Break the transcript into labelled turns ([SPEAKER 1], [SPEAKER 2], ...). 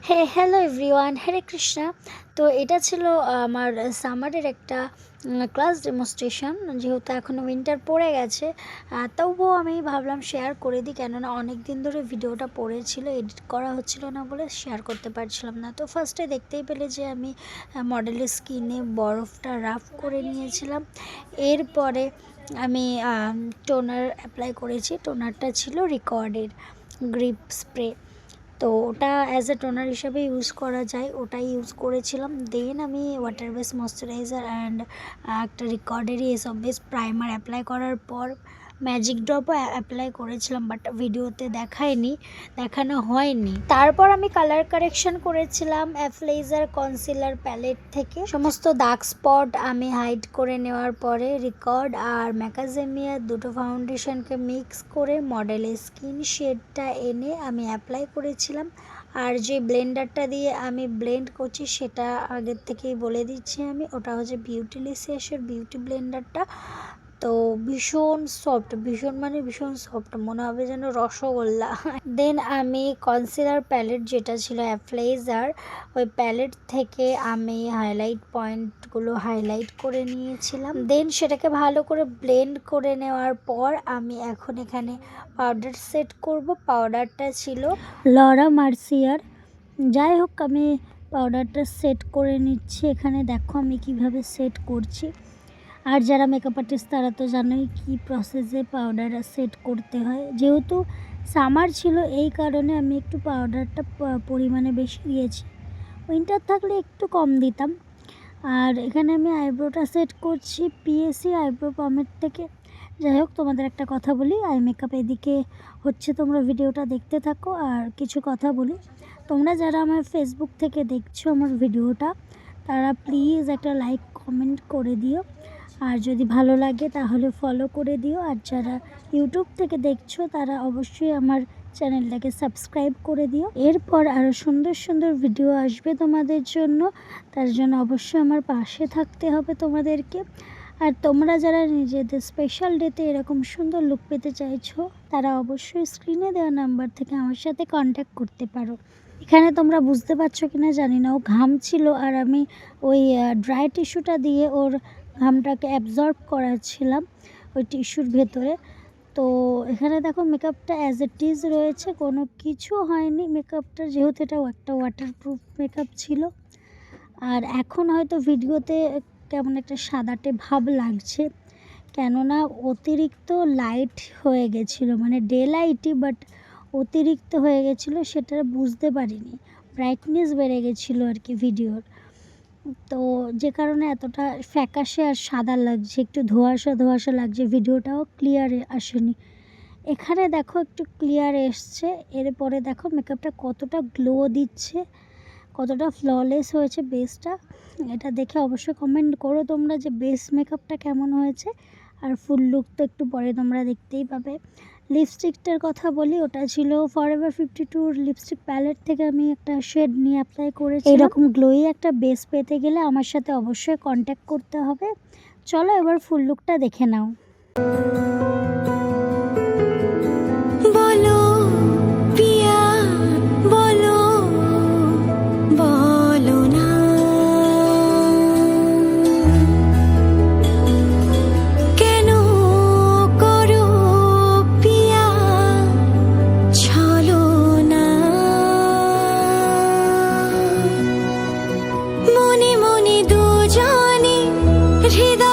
[SPEAKER 1] Hello everyone, হরে কৃষ্ণা। তো এটা ছিল আমার সামারের একটা ক্লাস ডেমনস্ট্রেশন। যেহেতু এখনও উইন্টার পড়ে গেছে, তবুও আমি ভাবলাম শেয়ার করে দিই, কেননা অনেক দিন ধরে ভিডিওটা পড়েছিল, এডিট করা হচ্ছিল না বলে শেয়ার করতে পারছিলাম না। তো ফার্স্টে দেখতেই পেলে যে আমি মডেলের স্কিনে বরফটা রাফ করে নিয়েছিলাম। এরপরে আমি টোনার অ্যাপ্লাই করেছি। টোনারটা ছিল রিকর্ডের গ্রিপ স্প্রে, তো ওটা অ্যাজ এ টোনার হিসাবে ইউজ করা যায়, ওটাই ইউজ করেছিলাম। দেন আমি ওয়াটার বেস ময়শ্চারাইজার অ্যান্ড একটা রিকর্ডেরই এসব বেস প্রাইমার অ্যাপ্লাই করার পর ম্যাজিক ড্রপও অ্যাপ্লাই করেছিলাম, বাট ভিডিওতে দেখানো হয়নি। তারপর আমি কালার কারেকশন করেছিলাম অ্যাফলেজার কনসিলার প্যালেট থেকে। সমস্ত দাগ স্পট আমি হাইড করে নেওয়ার পরে রিকর্ড আর ম্যাকাজেমিয়া দুটো ফাউন্ডেশনকে মিক্স করে মডেলের স্কিন শেডটা এনে আমি অ্যাপ্লাই করেছিলাম। আর যে ব্লেন্ডারটা দিয়ে আমি ব্লেন্ড করছি সেটা আগের থেকেই বলে দিচ্ছি আমি, ওটা হচ্ছে বিউটিলিসিয়াসের বিউটি ব্লেন্ডারটা। তো ভীষণ সফট, ভীষণ সফট, মনে হবে যেন রসগোল্লা। দেন আমি কনসিলার প্যালেট যেটা ছিল অ্যাফলেজার, ওই প্যালেট থেকে আমি হাইলাইট পয়েন্টগুলো হাইলাইট করে নিয়েছিলাম। দেন সেটাকে ভালো করে ব্লেন্ড করে নেওয়ার পর আমি এখন এখানে পাউডার সেট করব। পাউডারটা ছিল লরা মার্সিয়ার। যাই হোক, আমি পাউডারটা সেট করে নিচ্ছি। এখানে দেখো আমি কিভাবে সেট করছি। আর যারা মেকআপ আর্টিস্ট তারা তো জানোই কী প্রসেসে পাউডার সেট করতে হয়। যেহেতু সামার ছিল এই কারণে আমি একটু পাউডারটা পরিমাণে বেশি দিয়েছি, উইন্টার থাকলে একটু কম দিতাম। আর এখানে আমি আইব্রোটা সেট করছি পিএসি আইব্রো পমেড থেকে। যাই হোক, তোমাদের একটা কথা বলি, আই মেকআপ এদিকে হচ্ছে, তোমরা ভিডিওটা দেখতে থাকো। আর কিছু কথা বলি, তোমরা যারা আমার ফেসবুক থেকে দেখছো আমার ভিডিওটা, তারা প্লিজ একটা লাইক কমেন্ট করে দিও। আর যদি ভালো লাগে তাহলে ফলো করে দিও। আর যারা ইউটিউব থেকে দেখছো তারা অবশ্যই আমার চ্যানেলটাকে সাবস্ক্রাইব করে দিও। এরপর আরও সুন্দর সুন্দর ভিডিও আসবে তোমাদের জন্য, তার জন্য অবশ্যই আমার পাশে থাকতে হবে তোমাদেরকে। আর তোমরা যারা নিজেদের স্পেশাল ডেতে এরকম সুন্দর লুক পেতে চাইছো, তারা অবশ্যই স্ক্রিনে দেওয়া নাম্বার থেকে আমার সাথে কন্ট্যাক্ট করতে পারো। এখানে তোমরা বুঝতে পারছো কিনা জানি না, ও ঘামছিল আর আমি ওই ড্রাই টিস্যুটা দিয়ে ওর ঘামটাকে অ্যাবজর্ব করাচ্ছিলাম ওই টিস্যুর ভেতরে। তো এখানে দেখো মেকআপটা অ্যাজ ইট ইজ রয়েছে, কোনো কিছু হয়নি মেকআপটা, যেহেতু এটা একটা ওয়াটারপ্রুফ মেকআপ ছিল। আর এখন হয়তো ভিডিওতে কেমন একটা সাদাটে ভাব লাগছে, কেননা অতিরিক্ত লাইট হয়ে গেছিলো, মানে ডে লাইটই বাট অতিরিক্ত হয়ে গেছিলো, সেটা বুঝতে পারিনি। ব্রাইটনেস বেড়ে গেছিলো আর কি ভিডিওর, তো যে কারণে এতটা ফ্যাকাশে আর সাদা লাগছে, একটু ধোঁয়াশা লাগছে, ভিডিওটাও ক্লিয়ার আসেনি। এখানে দেখো একটু ক্লিয়ার এসছে। এরপরে দেখো মেকআপটা কতটা গ্লো দিচ্ছে, কতটা ফ্ললেস হয়েছে বেসটা। এটা দেখে অবশ্যই কমেন্ট করো তোমরা যে বেস মেকআপটা কেমন হয়েছে। আর ফুল লুক তো একটু পরে তোমরা দেখতেই পাবে। লিপস্টিকটার কথা বলি, ওটা ছিল ফরএভার 52 লিপস্টিক প্যালেট থেকে আমি একটা শেড নিয়ে অ্যাপ্লাই করেছি। এরকম গ্লোই একটা বেস পেতে গেলে আমার সাথে অবশ্যই কন্ট্যাক্ট করতে হবে। চলো এবার ফুল লুকটা দেখে নাও।
[SPEAKER 2] মনে মনে দুজনে হৃদয়